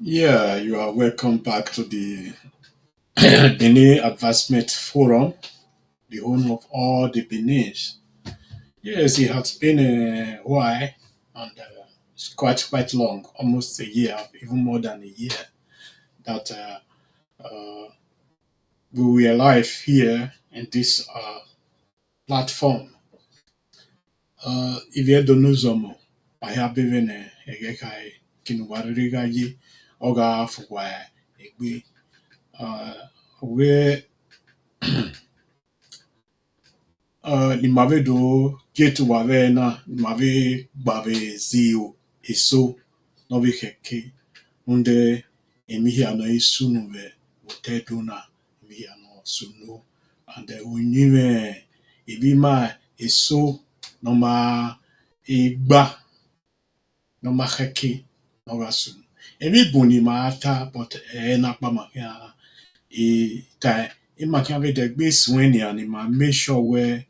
Yeah, you are welcome back to the Benin Advancement Forum, the home of all the Benins. Yes, it has been a while and it's quite long, almost a year, even more than a year, that uh, we were live here in this platform. If you don't know some, I have been a guy, Kinuarigaji, Oga Fugwa, Egbe, where ni mave do getu wave na ni mave bave zio eso no vi heke unde emi hia no isu no ve otedo na emi hia no sunu and unyiwe ebi ma eso no ma igba no ma heke no ga sunu ebi buni ma ata but na pa ma ya ta e ma kan ve de gbe swen ya ni ma make sure where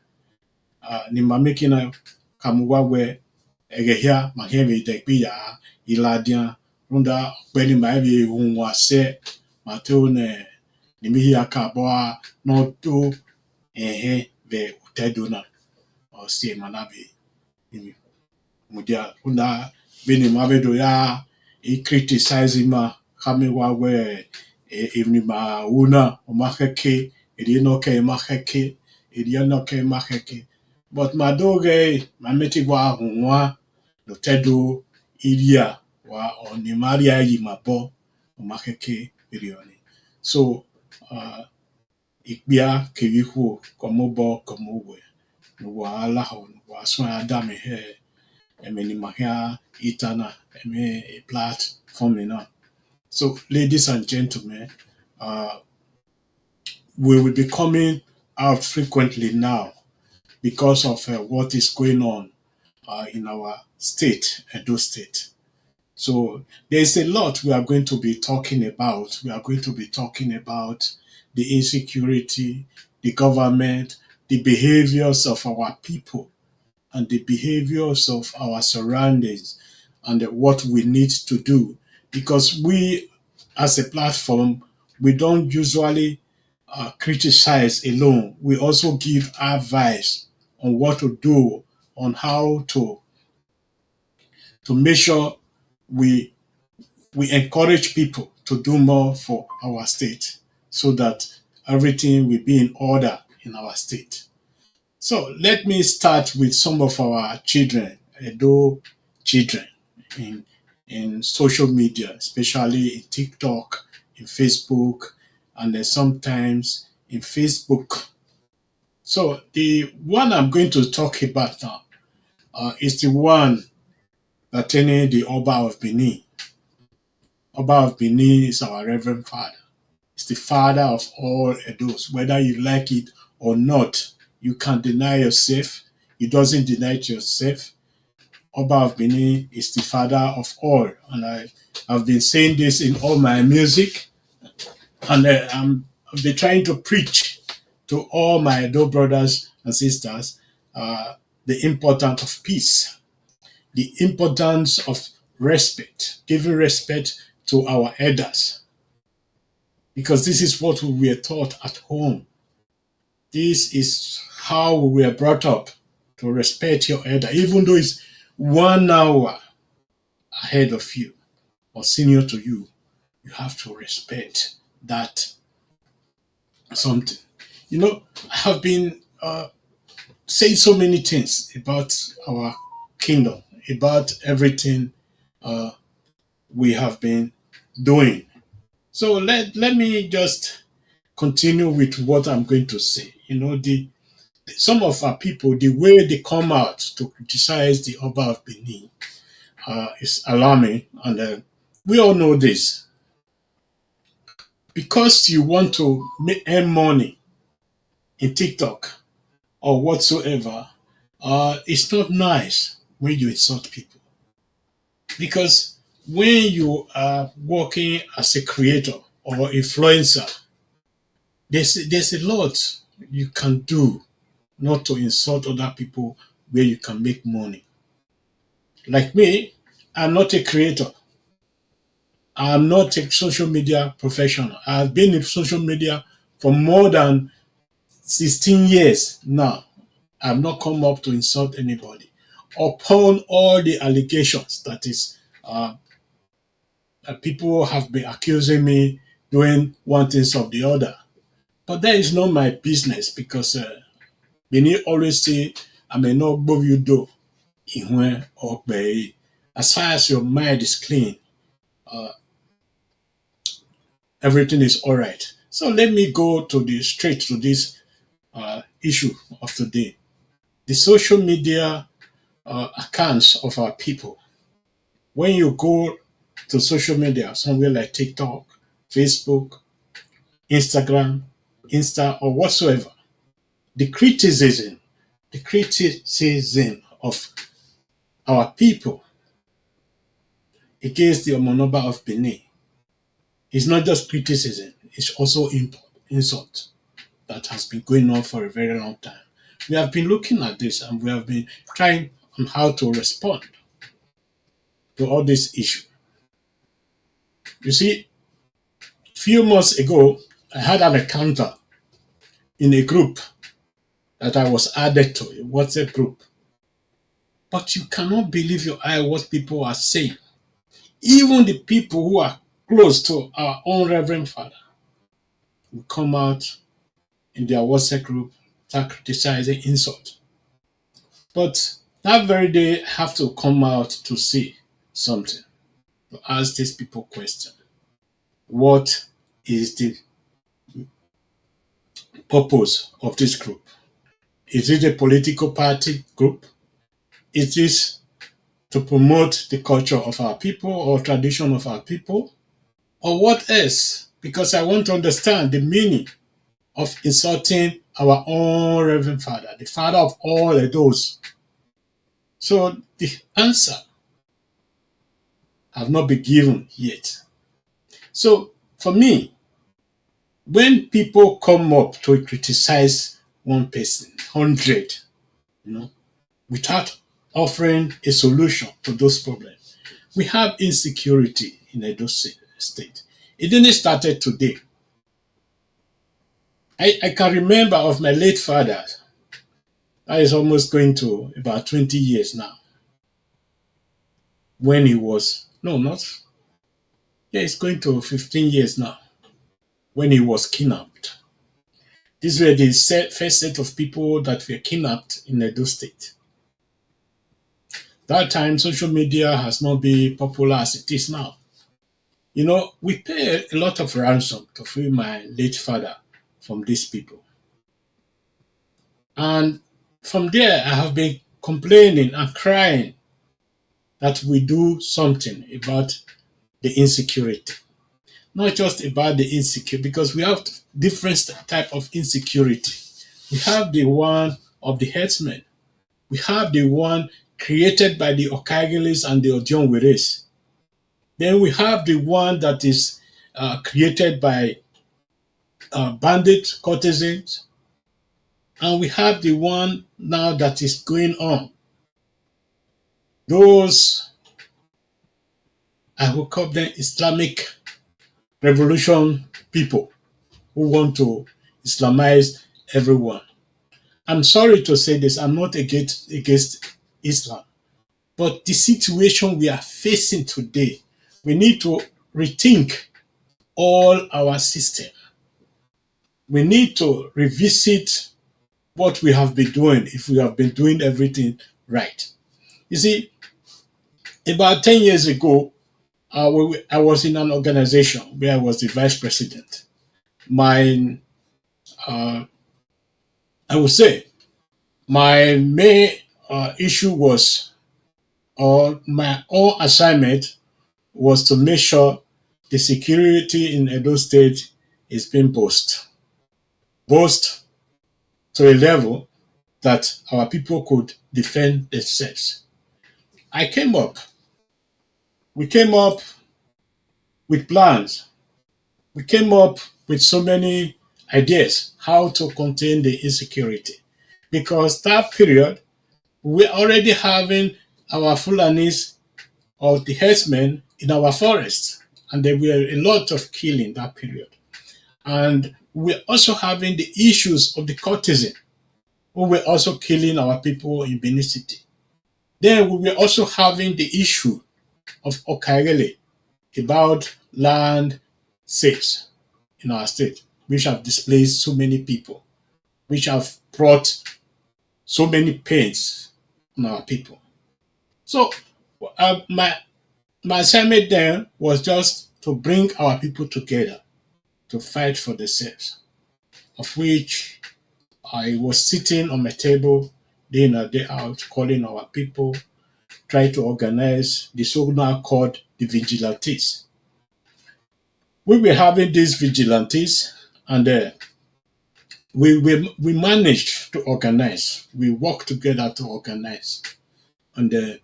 ni ma making a kamuwa we egehia ma heve de ya iladia runda peli ma ebe hunwa se ma to ne ni mi ya ka bo no to ve utedo na o se manabe ni mudia runda beni ma be do ya e criticize ma kame wa we even ma una o ma heke e no ke ma heke e no ke ma heke but madoge mameti wa hunwa no tedo iria wa onimaria yi mabo omakeke irioni so ikpia kewihu komobo komowe no wa ala ho no wa so adame he emeni mahia itana eme a platform enough. So ladies and gentlemen, uh, we will be coming out frequently now because of what is going on in our state, Edo State. So there's a lot we are going to be talking about. We are going to be talking about the insecurity, the government, the behaviors of our people, and the behaviors of our surroundings, and what we need to do. Because we, as a platform, we don't usually criticize alone. We also give advice on what to do, on how to make sure we we encourage people to do more for our state so that everything will be in order in our state. So let me start with some of our children, Edo children in in social media, especially in TikTok, in Facebook, and then sometimes in Facebook. So the one I'm going to talk about now is the one pertaining the Oba of Benin. Oba of Benin is our Reverend Father. He's the father of all Edos. Whether you like it or not, you can't deny yourself. He doesn't deny it yourself. Oba of Benin is the father of all. And I've been saying this in all my music. And I've been trying to preach to all my Edo brothers and sisters the importance of peace, the importance of respect, giving respect to our elders, because this is what we were taught at home. This is how we were brought up, to respect your elder, even though it's 1 hour ahead of you or senior to you. You have to respect that something. I have been saying so many things about our kingdom, about everything uh, we have been doing. So let me just continue with what I'm going to say. The some of our people, the way they come out to criticize the Oba of Benin is alarming, and we all know this. Because you want to earn money in TikTok or whatsoever, it's not nice when you insult people. Because when you are working as a creator or influencer, there's a lot you can do not to insult other people where you can make money. Like me, I'm not a creator. I'm not a social media professional. I've been in social media for more than 16 years now. I've not come up to insult anybody. Upon all the allegations that people have been accusing me doing one thing of the other. But that is not my business because Bini always say, I may not move you do or as far as your mind is clean, uh, everything is all right. So let me go to the straight to this issue of today. The social media accounts of our people. When you go to social media, somewhere like TikTok, Facebook, Instagram, Insta, or whatsoever, the criticism of our people against the Omonoba of Benin is not just criticism, it's also insult that has been going on for a very long time. We have been looking at this and we have been trying on how to respond to all this issue. You see, a few months ago, I had an encounter in a group that I was added to, a WhatsApp group. But you cannot believe your eye what people are saying. Even the people who are close to our own Reverend Father will come out in their WhatsApp group, start criticizing, insult. But that very day, I have to come out to say something, to ask these people question. What is the purpose of this group? Is it a political party group? Is this to promote the culture of our people or tradition of our people? Or what else? Because I want to understand the meaning of insulting our own Reverend Father, the father of all Edos. So the answer have not been given yet. So for me, when people come up to criticize one person, 100, without offering a solution to those problems, we have insecurity in Edo State. It didn't start today. I can remember of my late father. That is almost going to about 20 years now. When he was, no, not, yeah, it's going to 15 years now. When he was kidnapped. These were the first set of people that were kidnapped in Edo State. That time, social media has not been popular as it is now. We pay a lot of ransom to free my late father from these people. And from there, I have been complaining and crying that we do something about the insecurity. Not just about the insecurity, because we have different type of insecurity. We have the one of the herdsmen. We have the one created by the Okagilis and the Odionweres. Then we have the one that is created by bandit courtesans. And we have the one now that is going on. Those, I will call them Islamic revolution people who want to Islamize everyone. I'm sorry to say this, I'm not against Islam. But the situation we are facing today, we need to rethink all our system. We need to revisit what we have been doing if we have been doing everything right. You see, about 10 years ago, I was in an organization where I was the vice president. My, I would say, my main issue was, or my own assignment was to make sure the security in Edo State is being boosted to a level that our people could defend themselves. We came up with plans. We came up with so many ideas how to contain the insecurity. Because that period, we're already having our Fulanis or the herdsmen in our forests. and there were a lot of killing that period. And we're also having the issues of the courtesan, who were also killing our people in Benin City. Then we were also having the issue of Okaele about land sales in our state, which have displaced so many people, which have brought so many pains on our people. So my assignment then was just to bring our people together to fight for themselves, of which I was sitting on my table day in and day out, calling our people, trying to organize the so-now called the vigilantes. We were having these vigilantes, and we managed to organize. We worked together to organize, and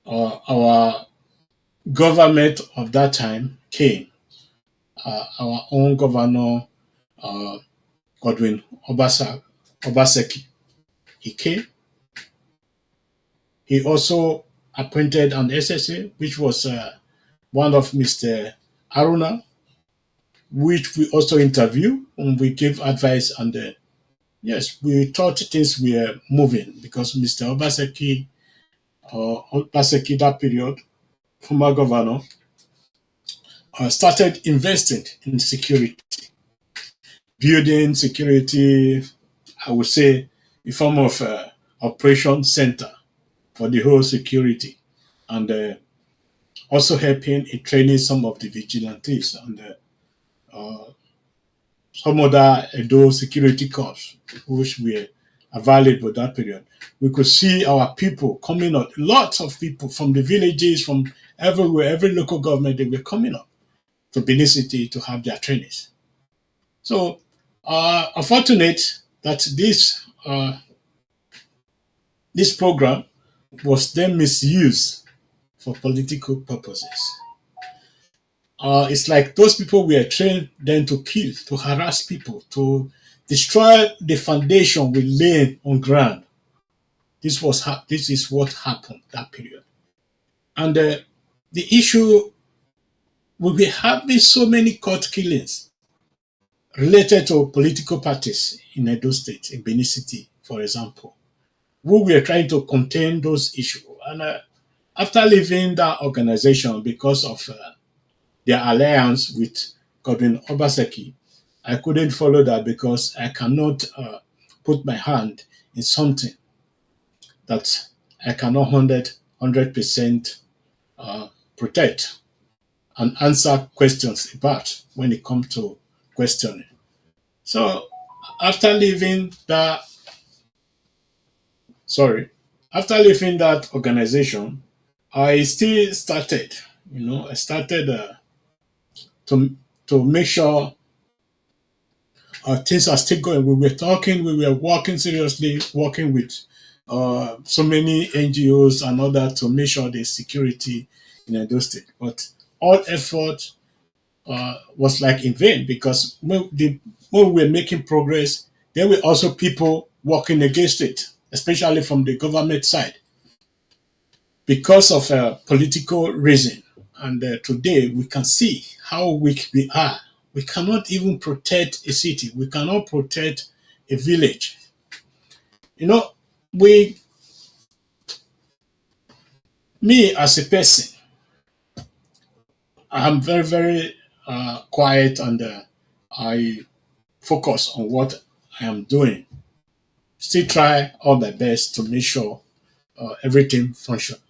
our government of that time came. Our own governor, uh, Godwin Obaseki, he came. He also appointed an SSA, which was one of Mr. Aruna, which we also interviewed and we gave advice. And yes, we thought things were moving because Mr. Obaseki, that period, former governor, started investing in security, building security, I would say, in form of operation center for the whole security, and also helping in training some of the vigilantes and uh, some other Edo security corps, which were available that period. We could see our people coming up, lots of people from the villages, from everywhere, every local government, they were coming up to Benin City to have their trainings. So, unfortunate that this program was then misused for political purposes. It's like those people were trained then to kill, to harass people, to destroy the foundation we laid on ground. This is what happened that period, and the issue we were having so many court killings related to political parties in Edo State, in Benin City, for example. We were trying to contain those issues, and after leaving that organization because of their alliance with Godwin Obaseki, I couldn't follow that because I cannot put my hand in something that I cannot 100% protect and answer questions about when it comes to questioning. So after leaving that, sorry, after leaving that organization, I still started, I started to make sure things are still going. We were talking, we were working seriously, working with so many NGOs and other to make sure there's security in Edo State. But all effort was like in vain because when we were making progress, there were also people working against it, especially from the government side, because of a political reason. And today we can see how weak we are. We cannot even protect a city. We cannot protect a village. You know, we, me as a person, I'm very, very quiet and I focus on what I am doing. Still try all my best to make sure everything functions.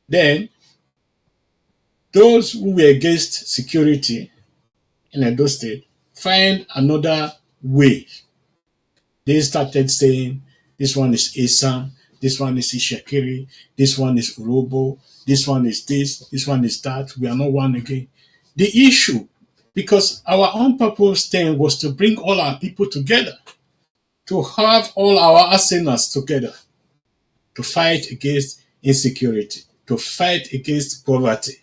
Then, those who were against security in Edo State find another way. They started saying, this one is Isam, this one is Ishakiri, this one is Urobo, this one is this one is that. We are not one again. The issue, because our own purpose then was to bring all our people together, to have all our arsenals together, to fight against insecurity, to fight against poverty,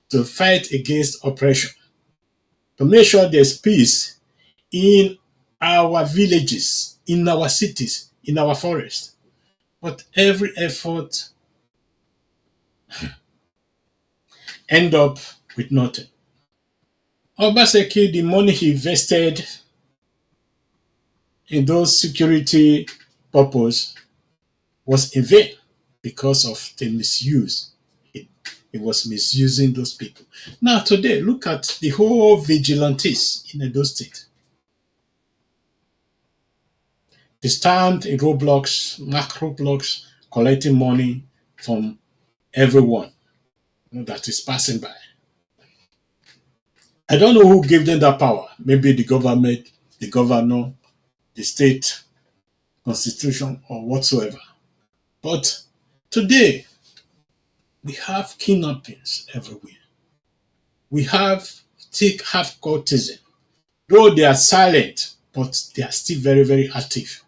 to fight against oppression, to make sure there's peace in our villages, in our cities, in our forests. But every effort end up with nothing. Obaseki, the money he invested in those security purpose was in vain because of the misuse. It was misusing those people. Now today, look at the whole vigilantes in Edo State. They stand in roadblocks, macro blocks, collecting money from everyone that is passing by. I don't know who gave them that power. Maybe the government, the governor, the state constitution, or whatsoever. But today, we have kidnappings everywhere. We have thick half cultism. Though they are silent, but they are still very, very active.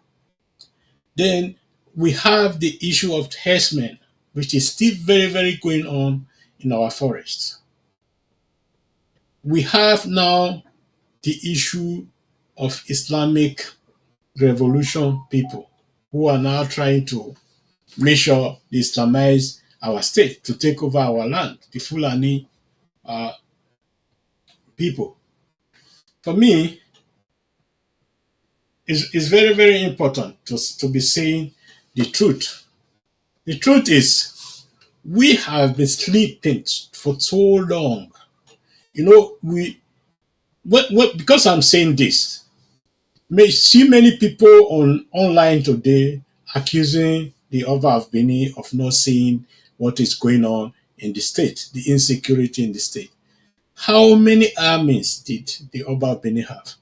Then we have the issue of herdsmen, which is still very, very going on in our forests. We have now the issue of Islamic revolution people who are now trying to make sure they Islamize our state to take over our land, the Fulani uh, people. For me, it's very, very important to be saying the truth. The truth is, we have been sleeping for so long. You know, because I'm saying this, may see many people online today accusing the Oba of Benin of not seeing what is going on in the state, the insecurity in the state. How many armies did the Oba of Benin have?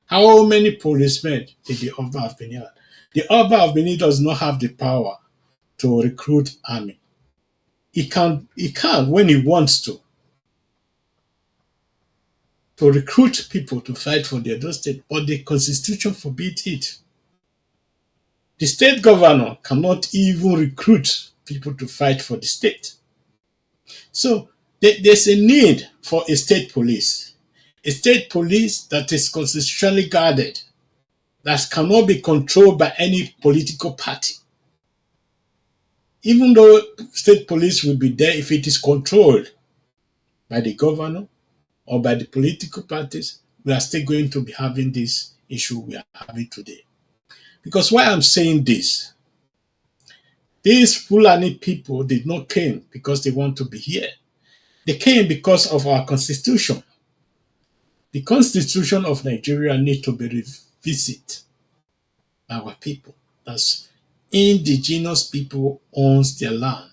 How many policemen did the Oba of Benin have? The Oba of Benin does not have the power to recruit army. He can when he wants to recruit people to fight for the Edo state, but the constitution forbids it. The state governor cannot even recruit people to fight for the state. So there's a need for a state police that is constitutionally guarded, that cannot be controlled by any political party. Even though state police will be there, if it is controlled by the governor or by the political parties, we are still going to be having this issue we are having today. Because why I'm saying this, these Fulani people did not came because they want to be here. They came because of our constitution. The constitution of Nigeria needs to be revisited by our people. That's indigenous people owns their land.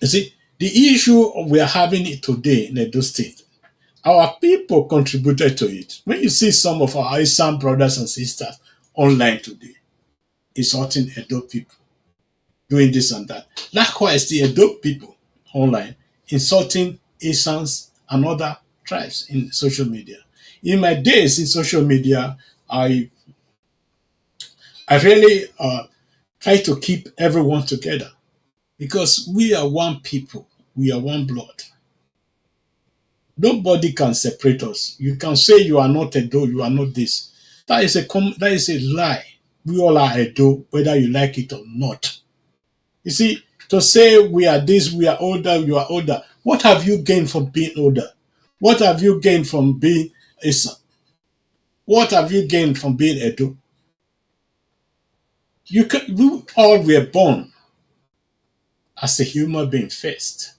You see, the issue we are having it today in Edo State, our people contributed to it. When you see some of our Islam brothers and sisters online today, insulting Edo people, doing this and that. Likewise, the Edo people online insulting Isans and other tribes in social media. In my days in social media, I really try to keep everyone together because we are one people, we are one blood. Nobody can separate us. You can say you are not Edo, you are not this. That is a lie. We all are Edo, whether you like it or not. You see, to say we are this, we are older, you are older. What have you gained from being older? What have you gained from being Isa? What have you gained from being Edo? We all were born as a human being first.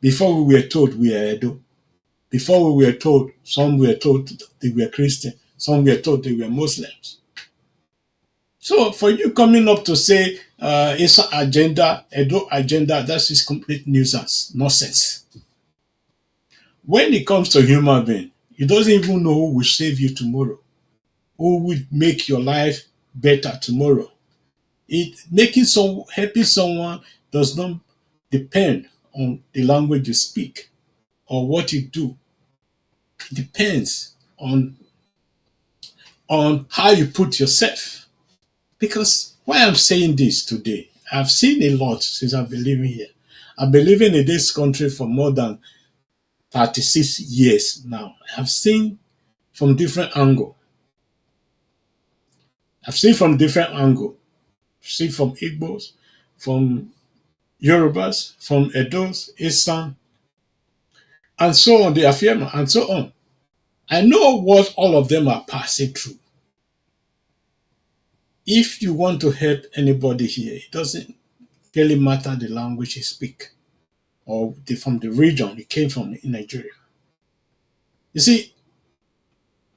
Before we were told we are Edo. Before we were told, some were told they were Christian, some were told they were Muslims. So for you coming up to say Isa agenda, Edo agenda, that is complete nuisance, nonsense. When it comes to human being, you doesn't even know who will save you tomorrow, who will make your life better tomorrow. Helping someone does not depend on the language you speak or what you do. It depends on how you put yourself. Because why I'm saying this today, I've seen a lot since I've been living here. I've been living in this country for more than 36 years now. I've seen from different angle. I've seen from different angle. I've seen from Igbos, from Yorubas, from Edos, Eastern, and so on, the Afiema, and so on. I know what all of them are passing through. If you want to help anybody here, it doesn't really matter the language you speak or from the region you came from in Nigeria. You see,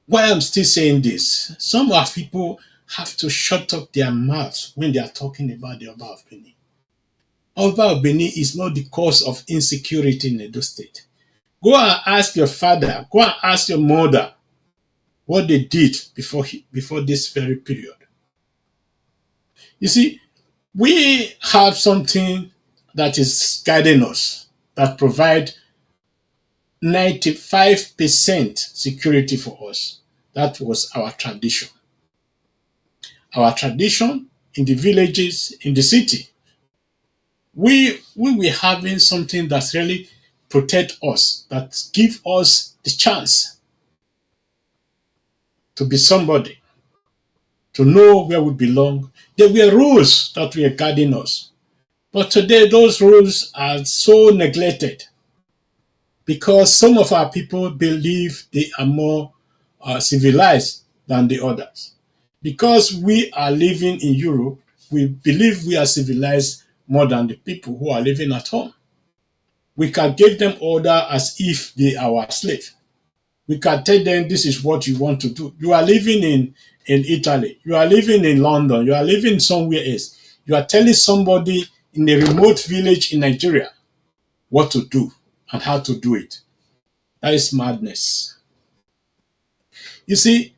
why I'm still saying this, some of our people have to shut up their mouths when they are talking about the Oba of Benin. Oba of Benin is not the cause of insecurity in Edo State. Go and ask your father, go and ask your mother what they did before this very period. You see, we have something that is guiding us, that provide 95% security for us. That was our tradition. Our tradition in the villages, in the city. We were having something that really protect us, that give us the chance to be somebody, to know where we belong. There were rules that were guiding us. But today those rules are so neglected because some of our people believe they are more civilized than the others. Because we are living in Europe, we believe we are civilized more than the people who are living at home. We can give them order as if they are our slave. We can tell them this is what you want to do. You are living in Italy. You are living in London. You are living somewhere else. You are telling somebody in a remote village in Nigeria what to do and how to do it. That is madness. You see,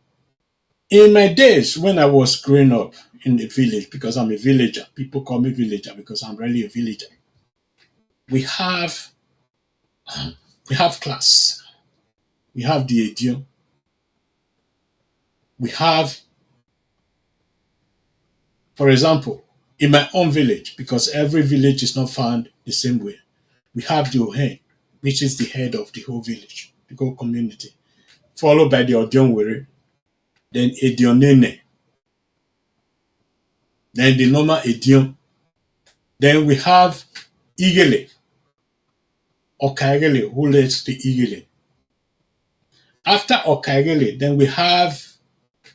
in my days when I was growing up in the village, because I'm a villager, people call me villager because I'm really a villager. We have class. We have the idiom. We have, for example, in my own village, because every village is not found the same way, we have the Ohen, which is the head of the whole village, the whole community, followed by the Odionwere, then Edionene, then the normal Edion. Then we have Igele, Okaigele, who leads the Igele. After Okaigele, then we have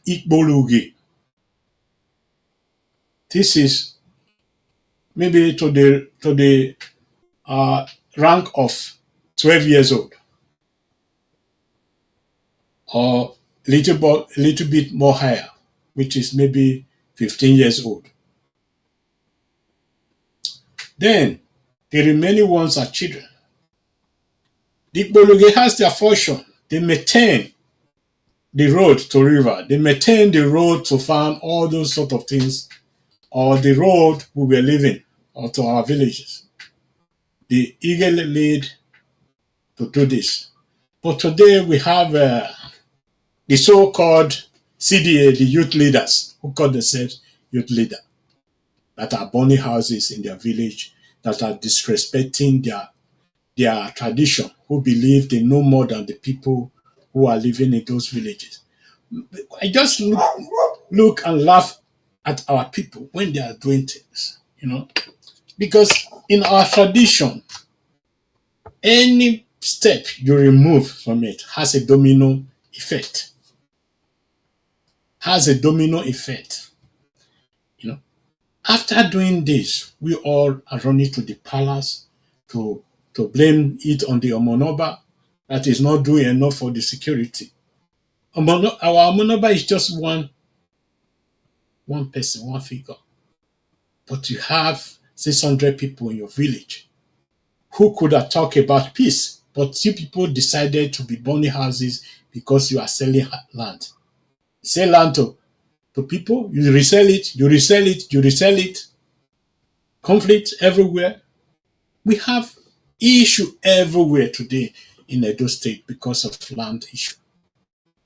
Ikbolugi. This is maybe to the rank of 12 years old, or little bit more higher, which is maybe 15 years old. Then the remaining ones are children. The Ikbolugi has their function. They maintain the road to river. They maintain the road to farm, all those sort of things, or the road we were living, or to our villages. The eagle lead to do this. But today we have the so-called CDA, the youth leaders, who call themselves youth leader, that are burning houses in their village, that are disrespecting their tradition, who believe they know more than the people who are living in those villages. I just look and laugh at our people when they are doing things, because in our tradition, any step you remove from it has a domino effect. Has a domino effect. After doing this, we all are running to the palace to blame it on the Omonoba that is not doing enough for the security. Our Omonoba is just one person, one figure. But you have 600 people in your village who could have talked about peace, but you people decided to be burning houses because you are selling land. Sell land to people, you resell it, you resell it, you resell it. Conflict everywhere. We have issue everywhere today in Edo State because of land issue,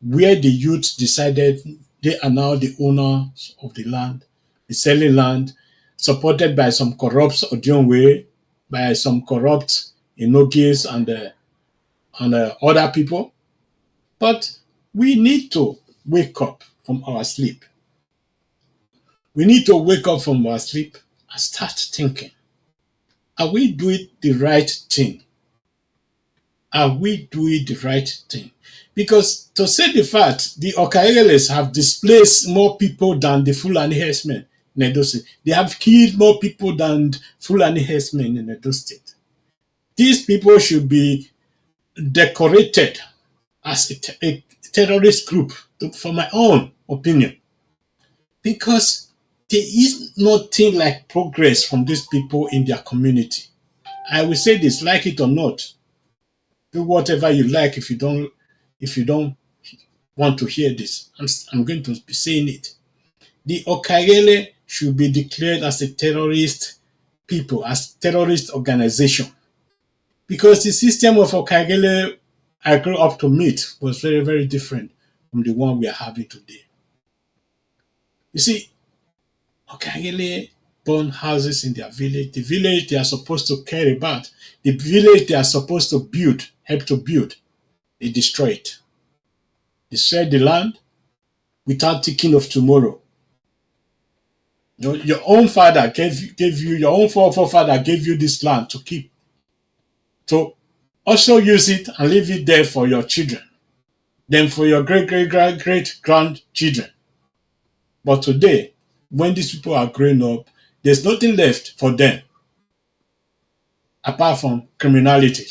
where the youth decided they are now the owners of the land, the selling land, supported by some corrupt Odionwe, by some corrupt Inogis and other people. But we need to wake up from our sleep. We need to wake up from our sleep and start thinking. Are we doing the right thing? Are we doing the right thing? Because to say the fact, the Okaegeles have displaced more people than the Fulani herdsmen in Edo State. They have killed more people than Fulani herdsmen in Edo State. These people should be decorated as a terrorist group, for my own opinion, because there is nothing like progress from these people in their community. I will say this, like it or not, do whatever you like. If you don't want to hear this, I'm going to be saying it. The Okagele should be declared as a terrorist people, as terrorist organization, because the system of Okagele I grew up to meet was very, very different from the one we are having today. You see, Okagele burn houses in their village, the village they are supposed to care about, the village they are supposed to build, help to build, they destroy it. They sell the land without thinking of tomorrow. Your own father gave you, your own forefather gave you this land to keep. To also use it and leave it there for your children, then for your great grandchildren. But today, when these people are growing up, there's nothing left for them apart from criminality.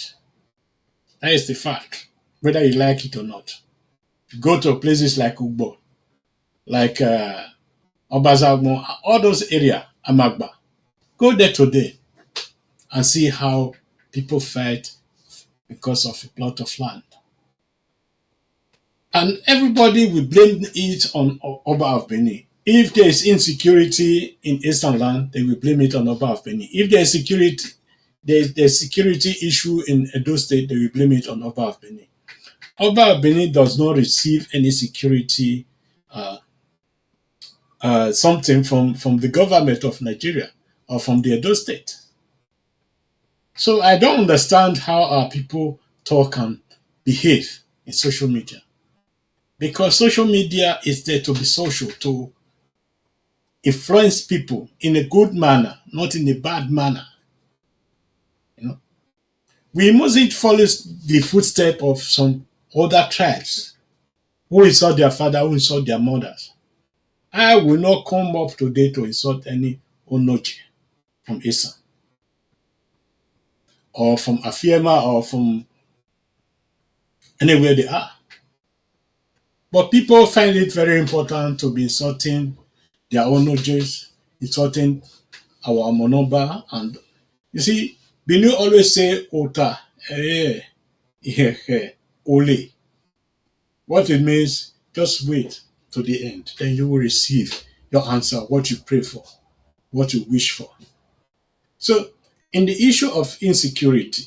That is the fact, whether you like it or not. You go to places like Ugbo, like Obazagmo, all those areas, Amagba. Go there today and see how people fight because of a plot of land. And everybody will blame it on Oba of Benin. If there is insecurity in Eastern land, they will blame it on Oba of Benin. If there is there's security issue in Edo State, they will blame it on Oba of Benin. Oba of Benin does not receive any security something from the government of Nigeria or from the Edo State. So I don't understand how our people talk and behave in social media. Because social media is there to be social, to influence people in a good manner, not in a bad manner. You know, we mustn't follow the footsteps of some other tribes who insult their father, who insult their mothers. I will not come up today to insult any Onoji from Esa or from Afiema or from anywhere they are. But people find it very important to be insulting their Onojis, insulting our Monoba. And you see, Binu always say Ota, Ole. What it means, just wait to the end. Then you will receive your answer, what you pray for, what you wish for. So, in the issue of insecurity,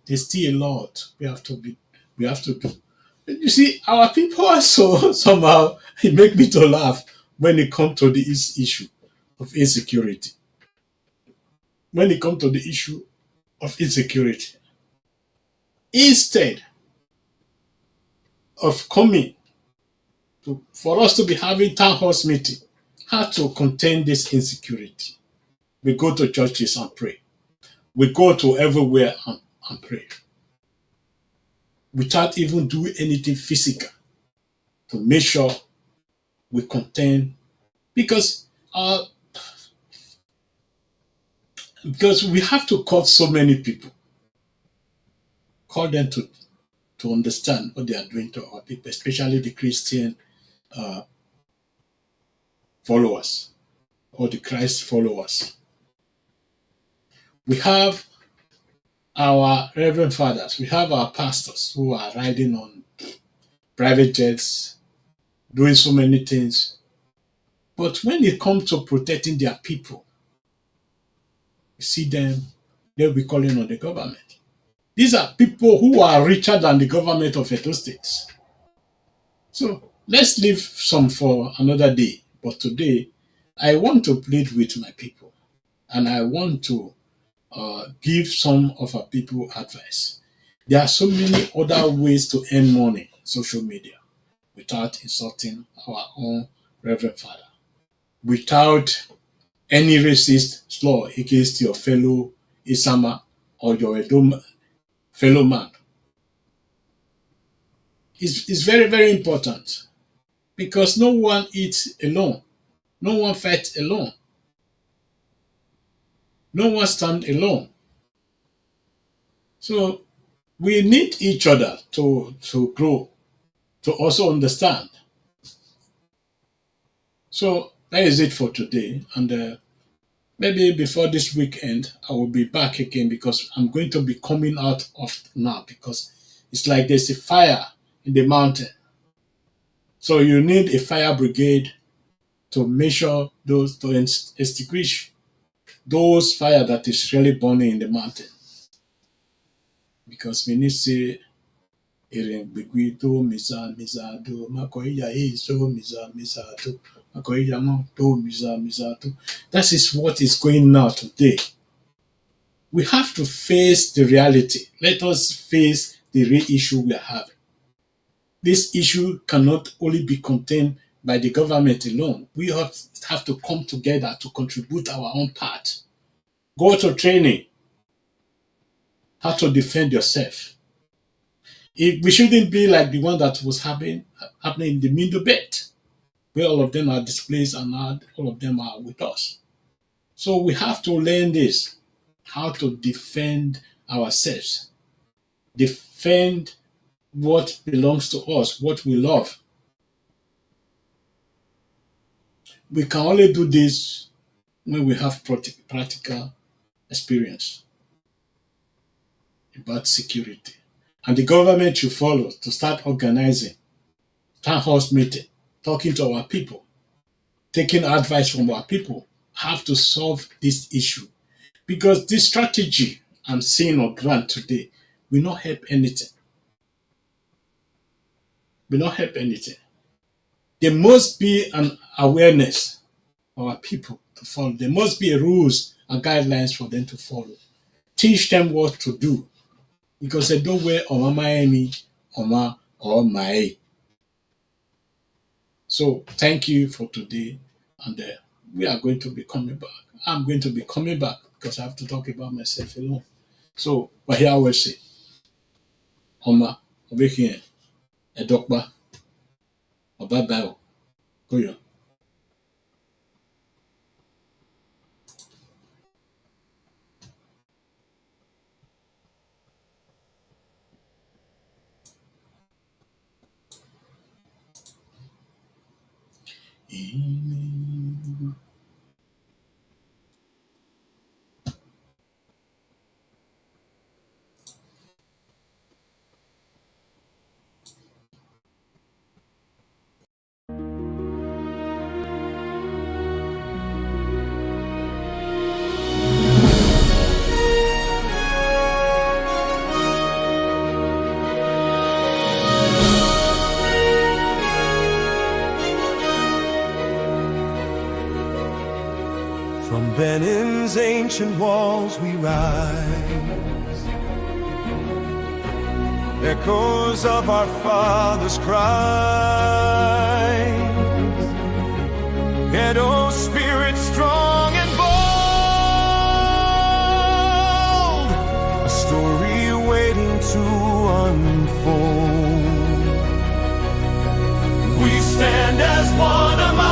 there's still a lot we have to do. You see, our people are so somehow it make me to laugh when it comes to this issue of insecurity. When it comes to the issue of insecurity, instead of coming for us to be having town hall meeting, how to contain this insecurity, we go to churches and pray. We go to everywhere and pray without even doing anything physical to make sure we contain, because because we have to call so many people, call them to understand what they are doing to our people, especially the Christian followers or the Christ followers. We have our reverend fathers, we have our pastors who are riding on private jets, doing so many things. But when it comes to protecting their people, you see them, they'll be calling on the government. These are people who are richer than the government of Edo States. So let's leave some for another day. But today, I want to plead with my people, and I want to give some of our people advice. There are so many other ways to earn money in social media without insulting our own Reverend Father, without any racist law against your fellow Isama or your Edo fellow man. It's very, very important because no one eats alone. No one fights alone. No one stands alone. So we need each other to grow, to also understand. So that is it for today. And maybe before this weekend, I will be back again because I'm going to be coming out of now because it's like there's a fire in the mountain. So you need a fire brigade to measure those, to extinguish those fire that is really burning in the mountain. Because we need to say, misa misa do makoya so misa misa do makoya mo do misa misa do. That is what is going now today. We have to face the reality. Let us face the real issue we are having. This issue cannot only be contained by the government alone. We have to come together to contribute our own part. Go to training, how to defend yourself. We shouldn't be like the one that was happening in the Middle Belt, where all of them are displaced and all of them are with us. So we have to learn this, how to defend ourselves, defend what belongs to us, what we love. We can only do this when we have practical experience about security. And the government should follow to start organizing town hall meeting, talking to our people, taking advice from our people, how to solve this issue. Because this strategy I'm seeing on ground today will not help anything. Will not help anything. There must be an awareness for our people to follow. There must be rules and guidelines for them to follow. Teach them what to do. Because they don't wear Oma Miami, Oma or Mai. So thank you for today. And we are going to be coming back. I'm going to be coming back because I have to talk about myself alone. So, but here I will say, Oma, over here, a doctor, a bye-bye, go on. Amen. From Benin's ancient walls we rise, echoes of our fathers' cries. Edos spirit strong and bold, a story waiting to unfold. We stand as one among